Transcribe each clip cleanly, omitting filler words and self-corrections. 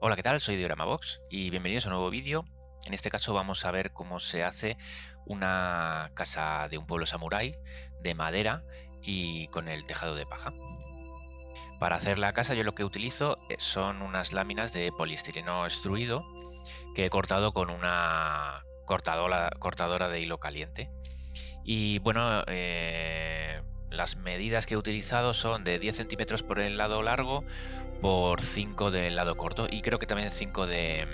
Hola, ¿qué tal? Soy Dioramabox y bienvenidos a un nuevo vídeo. En este caso vamos a ver cómo se hace una casa de un pueblo samurái de madera y con el tejado de paja. Para hacer la casa yo lo que utilizo son unas láminas de poliestireno extruido que he cortado con una cortadora de hilo caliente. Y bueno, las medidas que he utilizado son de 10 centímetros por el lado largo por 5 del lado corto y creo que también 5 de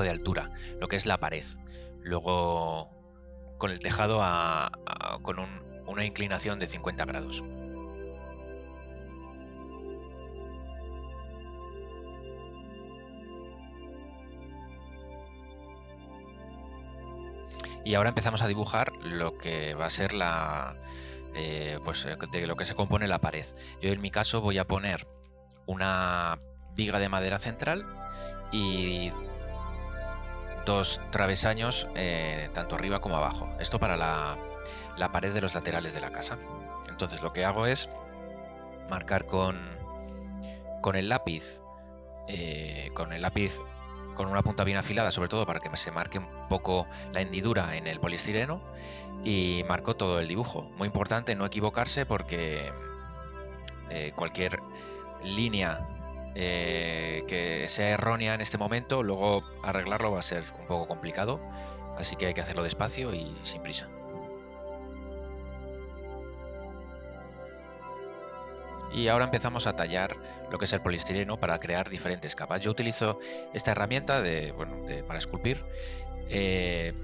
altura, lo que es la pared. Luego con el tejado con una inclinación de 50 grados. Y ahora empezamos a dibujar lo que va a ser de lo que se compone la pared. Yo en mi caso voy a poner una viga de madera central y dos travesaños tanto arriba como abajo. Esto para la pared de los laterales de la casa. Entonces lo que hago es marcar con el lápiz, con una punta bien afilada, sobre todo para que se marque un poco la hendidura en el poliestireno, y marco todo el dibujo. Muy importante no equivocarse porque cualquier línea que sea errónea en este momento, luego arreglarlo va a ser un poco complicado, así que hay que hacerlo despacio y sin prisa. Y ahora empezamos a tallar lo que es el poliestireno para crear diferentes capas. Yo utilizo esta herramienta para esculpir. Eh,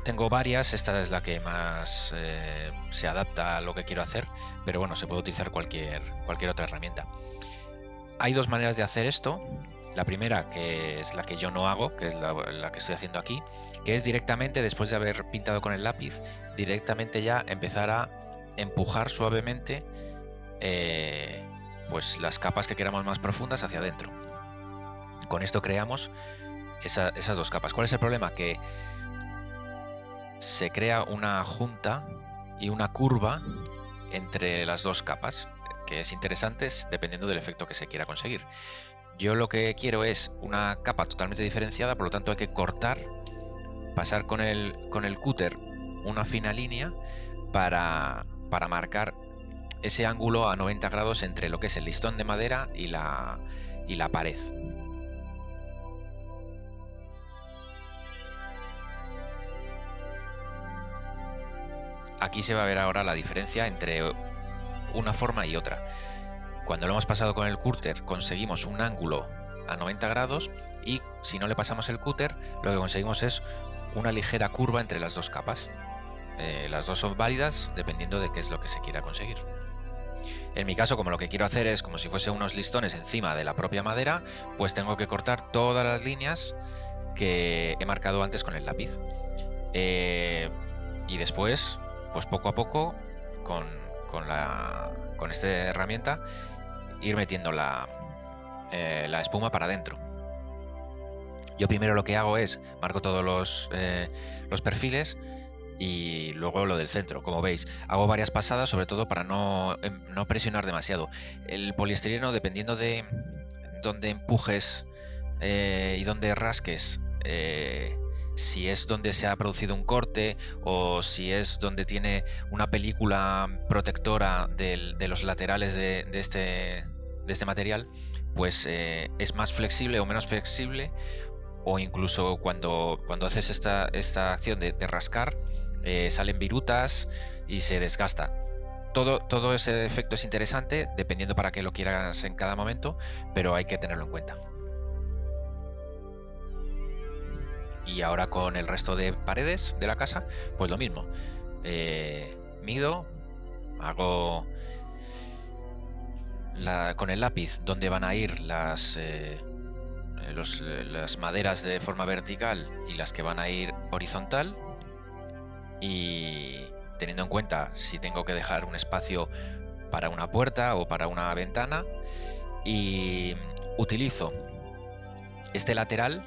Tengo varias, esta es la que más se adapta a lo que quiero hacer, pero bueno, se puede utilizar cualquier otra herramienta. Hay dos maneras de hacer esto. La primera, que es la que yo no hago, que es la que estoy haciendo aquí, que es directamente, después de haber pintado con el lápiz, directamente ya empezar a empujar suavemente pues las capas que queramos más profundas hacia adentro. Con esto creamos esas dos capas. ¿Cuál es el problema? Que se crea una junta y una curva entre las dos capas, que es interesante dependiendo del efecto que se quiera conseguir. Yo lo que quiero es una capa totalmente diferenciada, por lo tanto hay que cortar, pasar con el cúter una fina línea para marcar ese ángulo a 90 grados entre lo que es el listón de madera y la pared. Aquí se va a ver ahora la diferencia entre una forma y otra. Cuando lo hemos pasado con el cúter conseguimos un ángulo a 90 grados y si no le pasamos el cúter lo que conseguimos es una ligera curva entre las dos capas. Las dos son válidas dependiendo de qué es lo que se quiera conseguir. En mi caso, como lo que quiero hacer es como si fuese unos listones encima de la propia madera, pues tengo que cortar todas las líneas que he marcado antes con el lápiz. Y después, pues poco a poco, con esta herramienta, ir metiendo la espuma para adentro. Yo primero lo que hago es marco todos los perfiles y luego lo del centro. Como veis, hago varias pasadas, sobre todo para no presionar demasiado. El poliestireno, dependiendo de dónde empujes y dónde rasques, si es donde se ha producido un corte o si es donde tiene una película protectora de los laterales de este material, pues es más flexible o menos flexible, o incluso cuando haces esta acción de rascar, salen virutas y se desgasta. Todo ese efecto es interesante dependiendo para qué lo quieras en cada momento, pero hay que tenerlo en cuenta. Y ahora con el resto de paredes de la casa, pues lo mismo. Mido, hago con el lápiz dónde van a ir las maderas de forma vertical y las que van a ir horizontal, y teniendo en cuenta si tengo que dejar un espacio para una puerta o para una ventana, y utilizo este lateral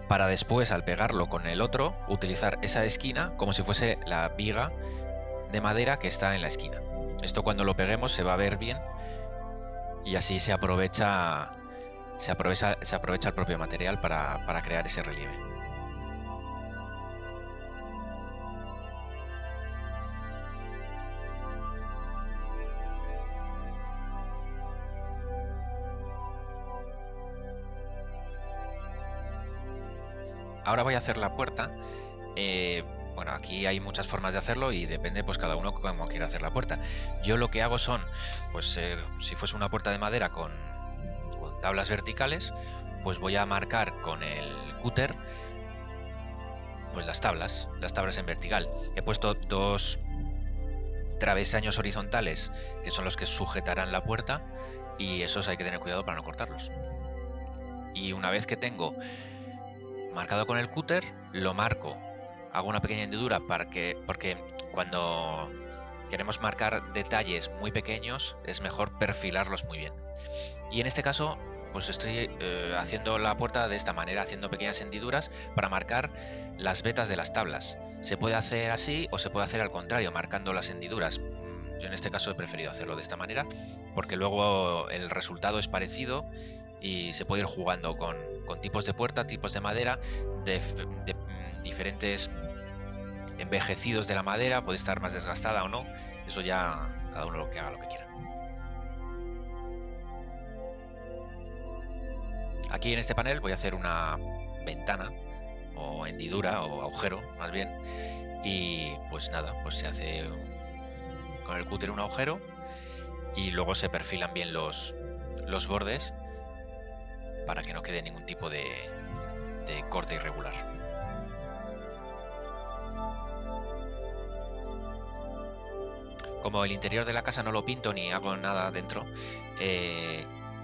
para después, al pegarlo con el otro, utilizar esa esquina como si fuese la viga de madera que está en la esquina. Esto cuando lo peguemos se va a ver bien y así se aprovecha se aprovecha el propio material para crear ese relieve. Ahora voy a hacer la puerta. Bueno, aquí hay muchas formas de hacerlo y depende pues cada uno cómo quiera hacer la puerta. Yo lo que hago son, pues si fuese una puerta de madera con tablas verticales, pues voy a marcar con el cúter pues las tablas en vertical. He puesto 2 travesaños horizontales que son los que sujetarán la puerta y esos hay que tener cuidado para no cortarlos. Y una vez que tengo marcado con el cúter, lo marco, hago una pequeña hendidura porque cuando queremos marcar detalles muy pequeños es mejor perfilarlos muy bien. Y en este caso pues estoy haciendo la puerta de esta manera, haciendo pequeñas hendiduras para marcar las vetas de las tablas. Se puede hacer así o se puede hacer al contrario, marcando las hendiduras. Yo en este caso he preferido hacerlo de esta manera porque luego el resultado es parecido y se puede ir jugando con tipos de puerta, tipos de madera, de diferentes envejecidos de la madera, puede estar más desgastada o no, eso ya cada uno lo que haga lo que quiera. Aquí en este panel voy a hacer una ventana o hendidura o agujero más bien, y pues nada, pues se hace con el cúter un agujero y luego se perfilan bien los bordes para que no quede ningún tipo de corte irregular. Como el interior de la casa no lo pinto ni hago nada dentro,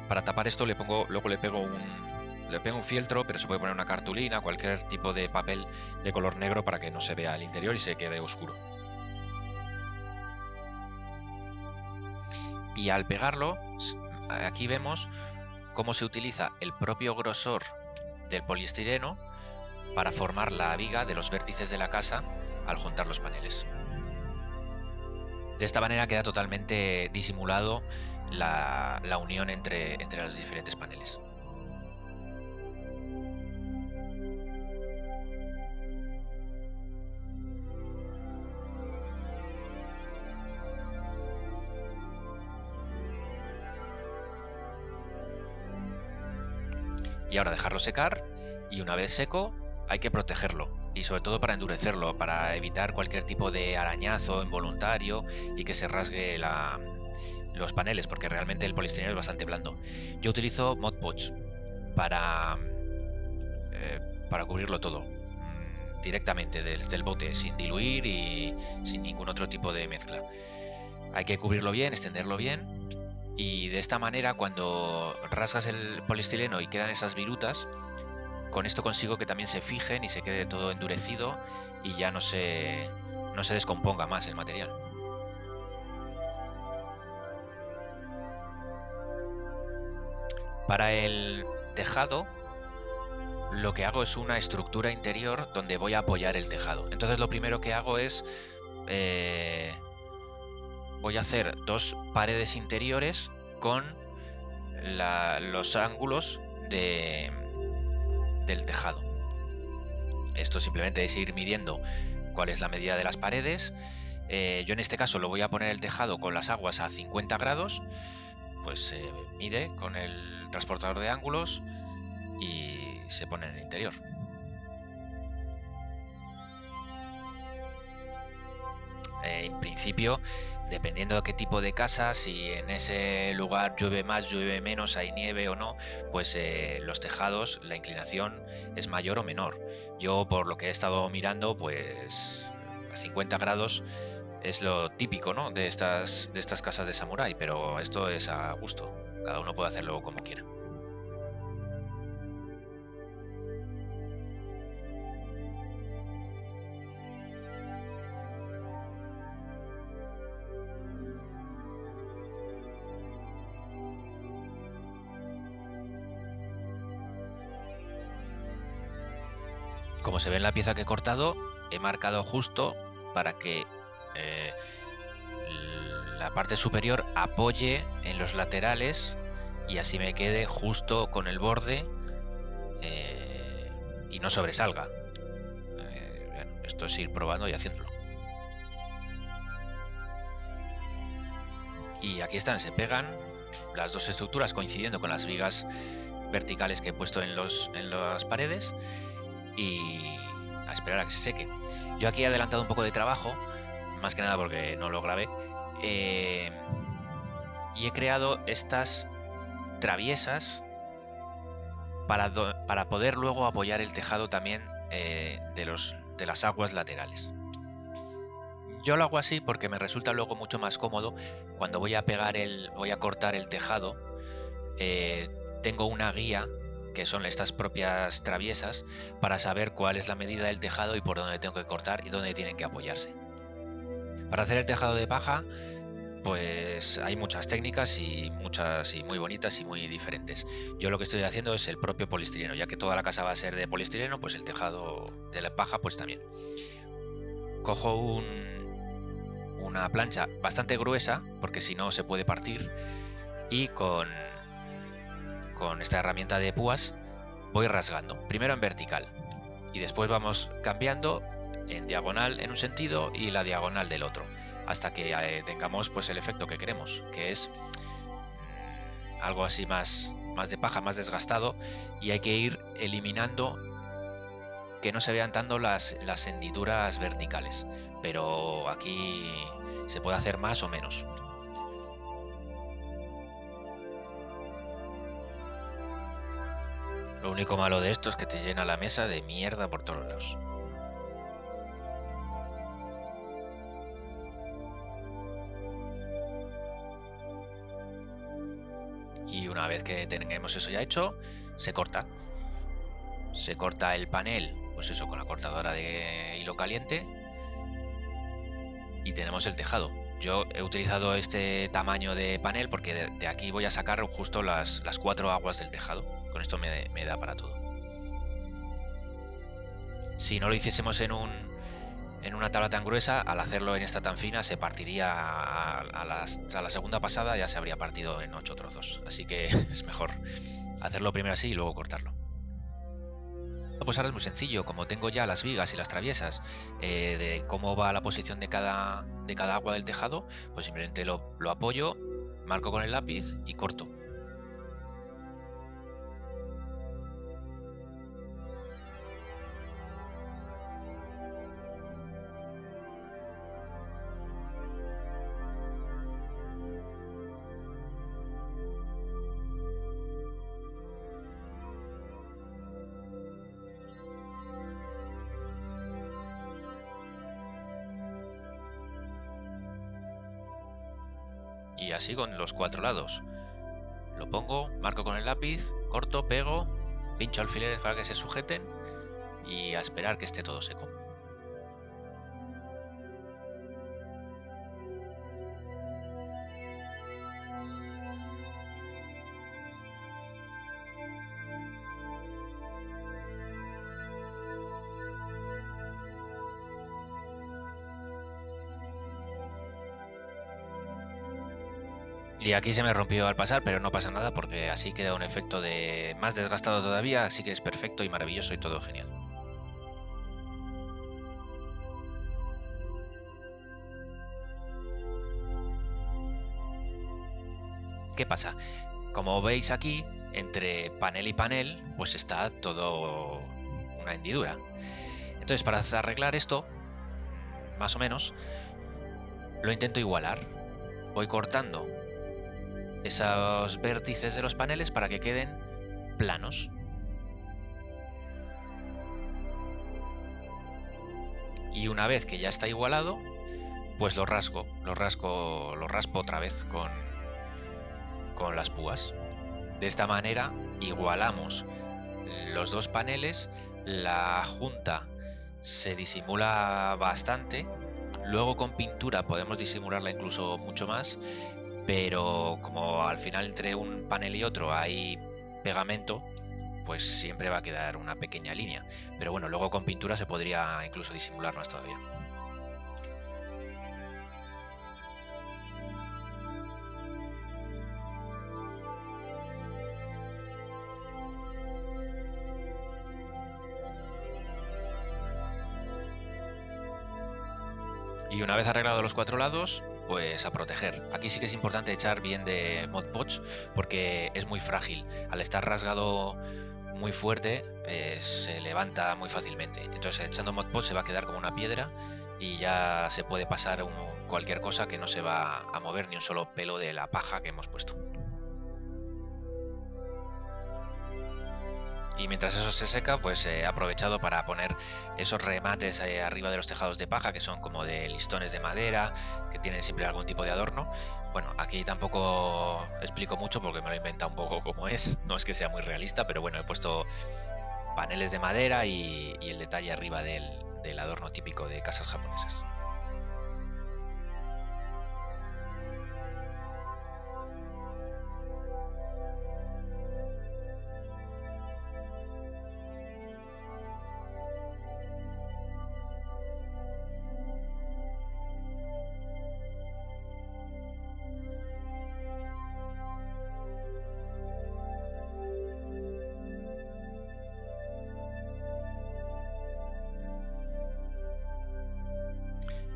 para tapar esto luego le pego un fieltro, pero se puede poner una cartulina, cualquier tipo de papel de color negro para que no se vea el interior y se quede oscuro. Y al pegarlo, aquí vemos cómo se utiliza el propio grosor del poliestireno para formar la viga de los vértices de la casa al juntar los paneles. De esta manera queda totalmente disimulado la unión entre los diferentes paneles. Y ahora dejarlo secar, y una vez seco hay que protegerlo, y sobre todo para endurecerlo, para evitar cualquier tipo de arañazo involuntario y que se rasgue los paneles, porque realmente el poliestireno es bastante blando. Yo utilizo Mod Podge para cubrirlo todo directamente desde el bote, sin diluir y sin ningún otro tipo de mezcla. Hay que cubrirlo bien, extenderlo bien. Y de esta manera, cuando rasgas el poliestireno y quedan esas virutas, con esto consigo que también se fijen y se quede todo endurecido y ya no se descomponga más el material. Para el tejado, lo que hago es una estructura interior donde voy a apoyar el tejado. Entonces lo primero que hago es voy a hacer 2 paredes interiores con los ángulos del tejado. Esto simplemente es ir midiendo cuál es la medida de las paredes. Yo en este caso lo voy a poner el tejado con las aguas a 50 grados, pues se mide con el transportador de ángulos y se pone en el interior. En principio, dependiendo de qué tipo de casa, si en ese lugar llueve más, llueve menos, hay nieve o no, pues los tejados, la inclinación es mayor o menor. Yo, por lo que he estado mirando, pues a 50 grados es lo típico, ¿no?, de estas casas de samurái, pero esto es a gusto, cada uno puede hacerlo como quiera. Como se ve en la pieza que he cortado, he marcado justo para que la parte superior apoye en los laterales y así me quede justo con el borde y no sobresalga. Bueno, esto es ir probando y haciéndolo. Y aquí están, se pegan las dos estructuras coincidiendo con las vigas verticales que he puesto en las paredes, y a esperar a que se seque. Yo aquí he adelantado un poco de trabajo, más que nada porque no lo grabé, y he creado estas traviesas para poder luego apoyar el tejado también de las aguas laterales. Yo lo hago así porque me resulta luego mucho más cómodo cuando voy a cortar el tejado. Tengo una guía, que son estas propias traviesas, para saber cuál es la medida del tejado y por dónde tengo que cortar y dónde tienen que apoyarse. Para hacer el tejado de paja, pues hay muchas técnicas y muchas y muy bonitas y muy diferentes. Yo lo que estoy haciendo es el propio poliestireno, ya que toda la casa va a ser de poliestireno, pues el tejado de la paja pues también. Cojo una plancha bastante gruesa, porque si no se puede partir, y con esta herramienta de púas voy rasgando, primero en vertical y después vamos cambiando en diagonal en un sentido y la diagonal del otro, hasta que tengamos pues el efecto que queremos, que es algo así más de paja, más desgastado, y hay que ir eliminando que no se vean tanto las hendiduras verticales, pero aquí se puede hacer más o menos. Lo único malo de esto es que te llena la mesa de mierda por todos lados. Y una vez que tengamos eso ya hecho, se corta. Se corta el panel, pues eso, con la cortadora de hilo caliente, y tenemos el tejado. Yo he utilizado este tamaño de panel porque de aquí voy a sacar justo las 4 aguas del tejado. Con esto me da para todo. Si no lo hiciésemos en una tabla tan gruesa, al hacerlo en esta tan fina se partiría a la segunda pasada, ya se habría partido en 8 trozos. Así que es mejor hacerlo primero así y luego cortarlo. Pues ahora es muy sencillo, como tengo ya las vigas y las traviesas de cómo va la posición de cada agua del tejado, pues simplemente lo apoyo, marco con el lápiz y corto. Y así con los 4 lados. Lo pongo, marco con el lápiz, corto, pego, pincho alfileres para que se sujeten y a esperar que esté todo seco. Y aquí se me rompió al pasar, pero no pasa nada porque así queda un efecto de más desgastado todavía, así que es perfecto y maravilloso y todo genial. ¿Qué pasa? Como veis aquí, entre panel y panel, pues está todo una hendidura. Entonces, para arreglar esto, más o menos, lo intento igualar. Voy cortando esos vértices de los paneles para que queden planos. Y una vez que ya está igualado, pues lo raspo otra vez con las púas. De esta manera igualamos los dos paneles, la junta se disimula bastante, luego con pintura podemos disimularla incluso mucho más, pero como al final entre un panel y otro hay pegamento, pues siempre va a quedar una pequeña línea. Pero bueno, luego con pintura se podría incluso disimular más todavía. Y una vez arreglado los 4 lados, pues a proteger. Aquí sí que es importante echar bien de Mod Podge porque es muy frágil. Al estar rasgado muy fuerte, se levanta muy fácilmente. Entonces echando Mod Podge se va a quedar como una piedra y ya se puede pasar cualquier cosa que no se va a mover ni un solo pelo de la paja que hemos puesto. Y mientras eso se seca, pues he aprovechado para poner esos remates arriba de los tejados de paja, que son como de listones de madera, que tienen siempre algún tipo de adorno. Bueno, aquí tampoco explico mucho porque me lo he inventado un poco como es. No es que sea muy realista, pero bueno, he puesto paneles de madera y el detalle arriba del adorno típico de casas japonesas.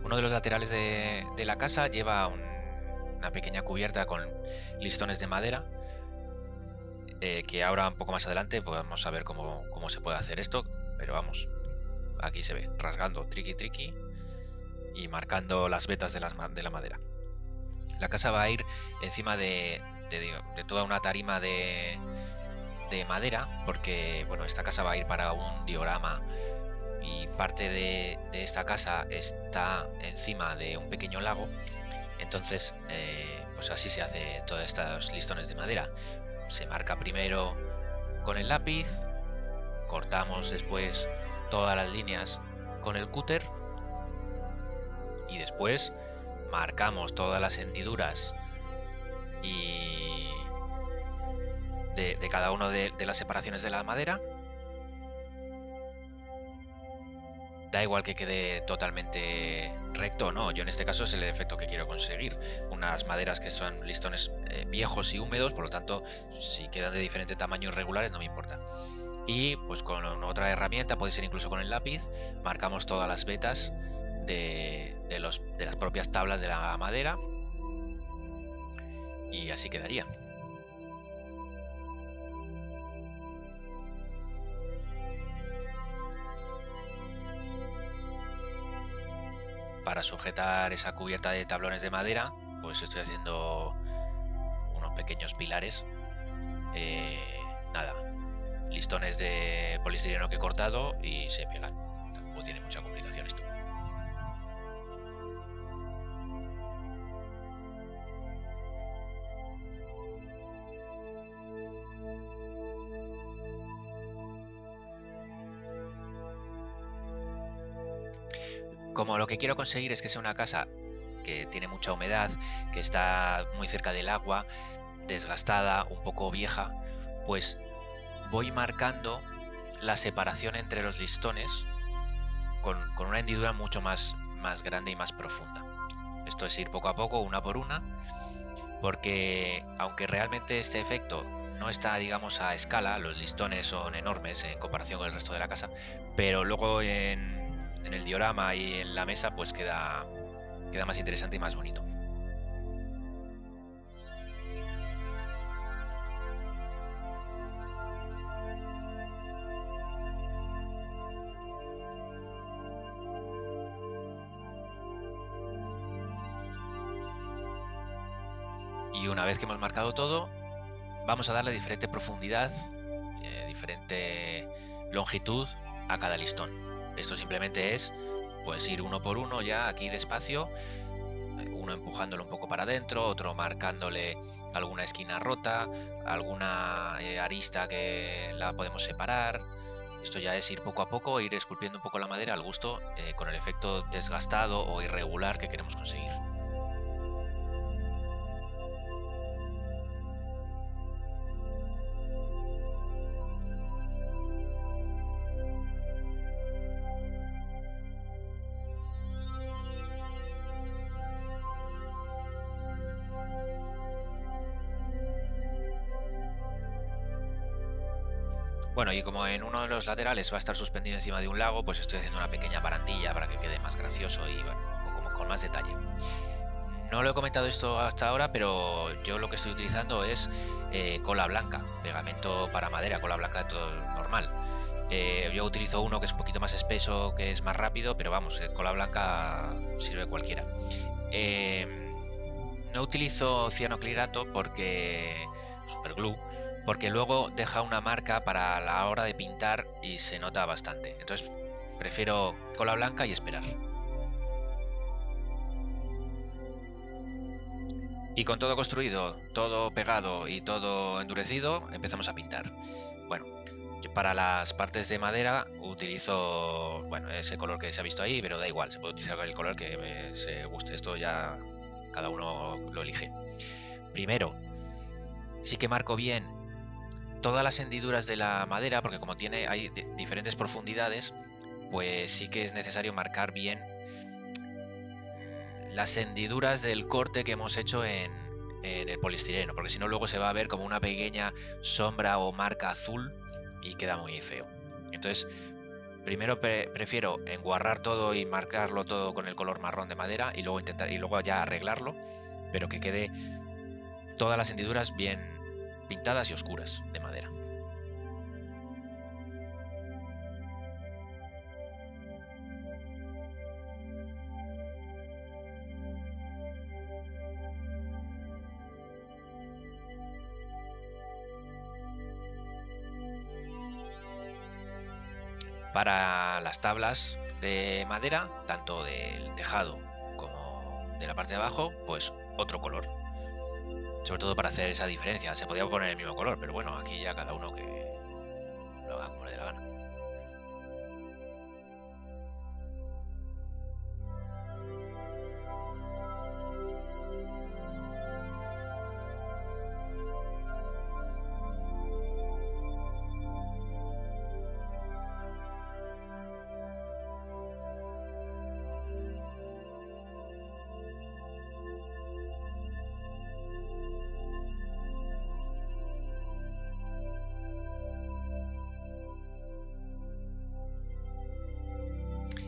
Uno de los laterales de la casa lleva una pequeña cubierta con listones de madera, que ahora un poco más adelante podemos ver cómo se puede hacer esto, pero vamos, aquí se ve rasgando triqui triqui y marcando las vetas de la madera. La casa va a ir encima de toda una tarima de madera, porque bueno, esta casa va a ir para un diorama y parte de esta casa está encima de un pequeño lago. Entonces pues así se hace todos estos listones de madera. Se marca primero con el lápiz, cortamos después todas las líneas con el cúter y después marcamos todas las hendiduras y de cada una de las separaciones de la madera. Da igual que quede totalmente recto o no, yo en este caso es el efecto que quiero conseguir. Unas maderas que son listones viejos y húmedos, por lo tanto, si quedan de diferente tamaño irregulares no me importa. Y pues con otra herramienta, puede ser incluso con el lápiz, marcamos todas las vetas de las propias tablas de la madera y así quedaría. Para sujetar esa cubierta de tablones de madera, pues estoy haciendo unos pequeños pilares. Nada, listones de poliestireno que he cortado y se pegan. Tampoco tiene mucha complicación esto. Como lo que quiero conseguir es que sea una casa que tiene mucha humedad, que está muy cerca del agua, desgastada, un poco vieja, pues voy marcando la separación entre los listones con una hendidura mucho más grande y más profunda. Esto es ir poco a poco, una por una, porque aunque realmente este efecto no está, digamos, a escala, los listones son enormes en comparación con el resto de la casa, pero luego en el diorama y en la mesa pues queda más interesante y más bonito. Y una vez que hemos marcado todo, vamos a darle diferente profundidad, diferente longitud a cada listón. Esto simplemente es pues ir uno por uno ya aquí despacio, uno empujándolo un poco para adentro, otro marcándole alguna esquina rota, alguna arista que la podemos separar. Esto ya es ir poco a poco, ir esculpiendo un poco la madera al gusto, con el efecto desgastado o irregular que queremos conseguir. Bueno, y como en uno de los laterales va a estar suspendido encima de un lago, pues estoy haciendo una pequeña barandilla para que quede más gracioso y bueno, un poco con más detalle. No lo he comentado esto hasta ahora, pero yo lo que estoy utilizando es cola blanca, pegamento para madera, cola blanca todo normal. Yo utilizo uno que es un poquito más espeso, que es más rápido, pero vamos, cola blanca sirve cualquiera. No utilizo cianoclirato porque superglue, porque luego deja una marca para la hora de pintar y se nota bastante. Entonces prefiero cola blanca y esperar. Y con todo construido, todo pegado y todo endurecido, empezamos a pintar. Bueno, yo para las partes de madera utilizo, bueno, ese color que se ha visto ahí, pero da igual, se puede utilizar el color que se guste. Esto ya cada uno lo elige. Primero, sí que marco bien todas las hendiduras de la madera, porque como hay diferentes profundidades, pues sí que es necesario marcar bien las hendiduras del corte que hemos hecho en el poliestireno, porque si no luego se va a ver como una pequeña sombra o marca azul y queda muy feo. Entonces primero prefiero enguarrar todo y marcarlo todo con el color marrón de madera y luego ya arreglarlo, pero que quede todas las hendiduras bien pintadas y oscuras de madera. Para las tablas de madera, tanto del tejado como de la parte de abajo, pues otro color. Sobre todo para hacer esa diferencia. Se podía poner el mismo color, pero bueno, aquí ya cada uno que lo haga como le dé la gana.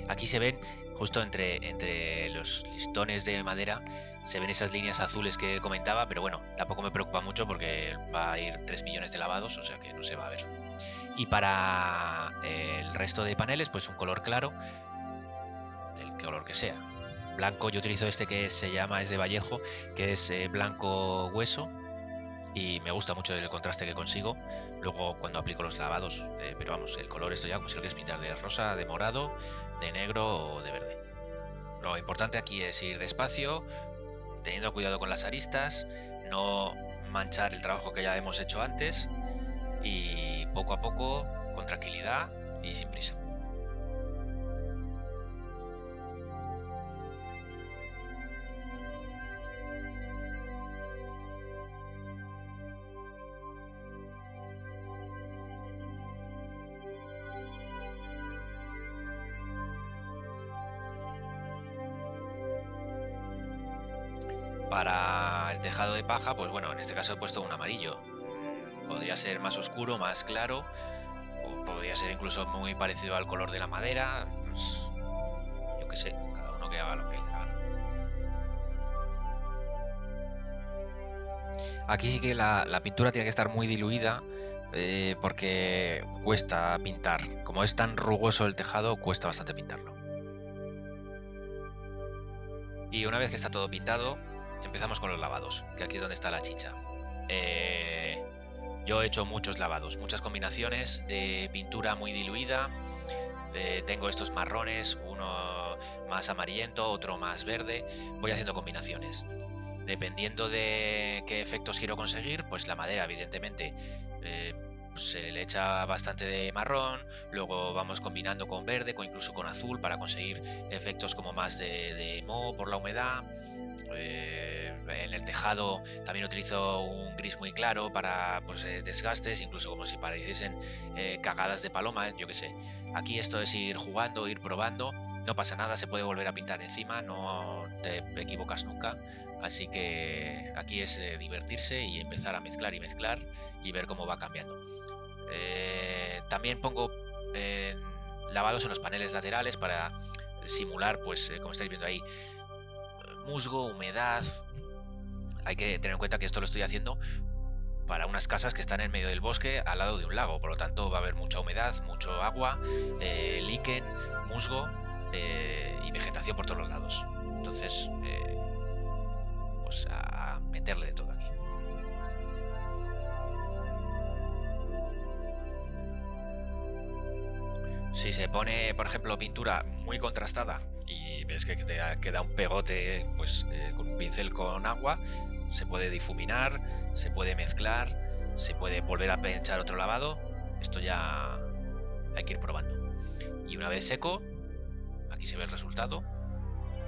Aquí se ven, justo entre los listones de madera, se ven esas líneas azules que comentaba, pero bueno, tampoco me preocupa mucho porque va a ir 3 millones de lavados, o sea que no se va a ver. Y para el resto de paneles, pues un color claro, del color que sea. Blanco, yo utilizo este que es de Vallejo, que es blanco hueso, y me gusta mucho el contraste que consigo luego cuando aplico los lavados, pero vamos, el color esto ya como si lo quieres pintar de rosa, de morado, de negro o de verde. Lo importante aquí es ir despacio, teniendo cuidado con las aristas, no manchar el trabajo que ya hemos hecho antes y poco a poco, con tranquilidad y sin prisa. Para el tejado de paja, pues bueno, en este caso he puesto un amarillo. Podría ser más oscuro, más claro, o podría ser incluso muy parecido al color de la madera. Pues, yo qué sé, cada uno que haga lo que le haga. Aquí sí que la pintura tiene que estar muy diluida, porque cuesta pintar. Como es tan rugoso el tejado, cuesta bastante pintarlo. Y una vez que está todo pintado, empezamos con los lavados, que aquí es donde está la chicha. Yo he hecho muchos lavados, muchas combinaciones de pintura muy diluida. Tengo estos marrones, uno más amarillento, otro más verde. Voy haciendo combinaciones. Dependiendo de qué efectos quiero conseguir, pues la madera, evidentemente, se le echa bastante de marrón, luego vamos combinando con verde, incluso con azul, para conseguir efectos como más de moho por la humedad. En el tejado también utilizo un gris muy claro para desgastes, incluso como si pareciesen cagadas de paloma, yo que sé. Aquí esto es ir jugando, ir probando, no pasa nada, se puede volver a pintar encima, no te equivocas nunca. Así que aquí es divertirse y empezar a mezclar y ver cómo va cambiando. También pongo lavados en los paneles laterales para simular, pues como estáis viendo ahí, musgo, humedad. Hay que tener en cuenta que esto lo estoy haciendo para unas casas que están en medio del bosque al lado de un lago, por lo tanto va a haber mucha humedad, mucho agua, líquen, musgo y vegetación por todos los lados. Entonces, pues a meterle de todo aquí. Si se pone, por ejemplo, pintura muy contrastada y ves que te queda un pegote, pues con un pincel con agua, se puede difuminar, se puede mezclar, se puede volver a echar otro lavado. Esto ya hay que ir probando. Y una vez seco, aquí se ve el resultado.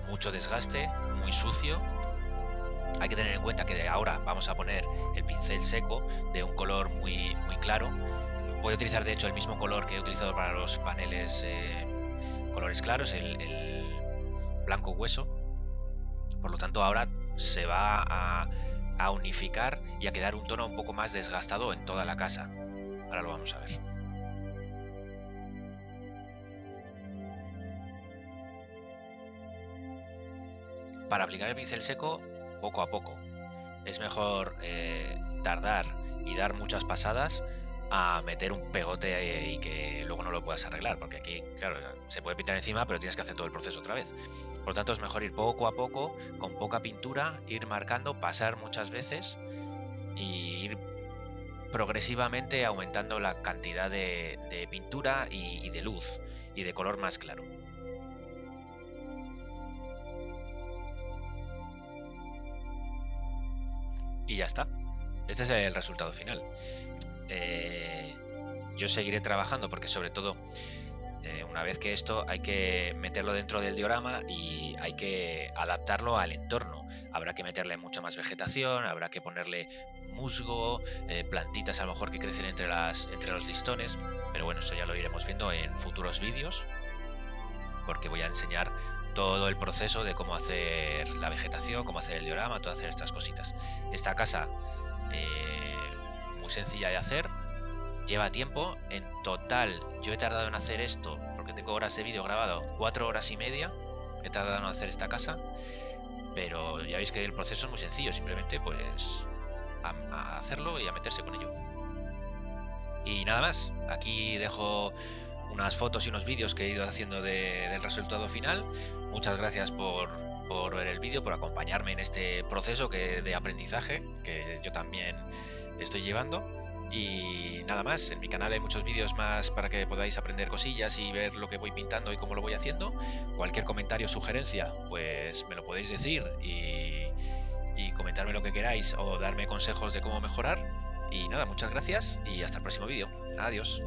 Mucho desgaste, muy sucio. Hay que tener en cuenta que ahora vamos a poner el pincel seco de un color muy, muy claro. Voy a utilizar de hecho el mismo color que he utilizado para los paneles colores claros, el blanco hueso. Por lo tanto ahora se va a unificar y a quedar un tono un poco más desgastado en toda la casa. Ahora lo vamos a ver. Para aplicar el pincel seco, poco a poco. Es mejor tardar y dar muchas pasadas a meter un pegote y que luego no lo puedas arreglar, porque aquí, claro, se puede pintar encima, pero tienes que hacer todo el proceso otra vez. Por lo tanto, es mejor ir poco a poco, con poca pintura, ir marcando, pasar muchas veces y ir progresivamente aumentando la cantidad de pintura y de luz y de color más claro. Y ya está. Este es el resultado final. Yo seguiré trabajando porque sobre todo una vez que esto hay que meterlo dentro del diorama y hay que adaptarlo al entorno. Habrá que meterle mucha más vegetación, habrá que ponerle musgo, plantitas a lo mejor que crecen entre los listones, pero bueno, eso ya lo iremos viendo en futuros vídeos porque voy a enseñar todo el proceso de cómo hacer la vegetación, cómo hacer el diorama, todo hacer estas cositas. Esta casa muy sencilla de hacer, lleva tiempo. En total yo he tardado en hacer esto, porque tengo horas de vídeo grabado, 4 horas y media he tardado en hacer esta casa, pero ya veis que el proceso es muy sencillo, simplemente pues a hacerlo y a meterse con ello. Y nada más, aquí dejo unas fotos y unos vídeos que he ido haciendo del resultado final. Muchas gracias por ver el vídeo, por acompañarme en este proceso de aprendizaje que yo también estoy llevando. Y nada más, en mi canal hay muchos vídeos más para que podáis aprender cosillas y ver lo que voy pintando y cómo lo voy haciendo. Cualquier comentario o sugerencia, pues me lo podéis decir y comentarme lo que queráis o darme consejos de cómo mejorar. Y nada, muchas gracias y hasta el próximo vídeo. Adiós.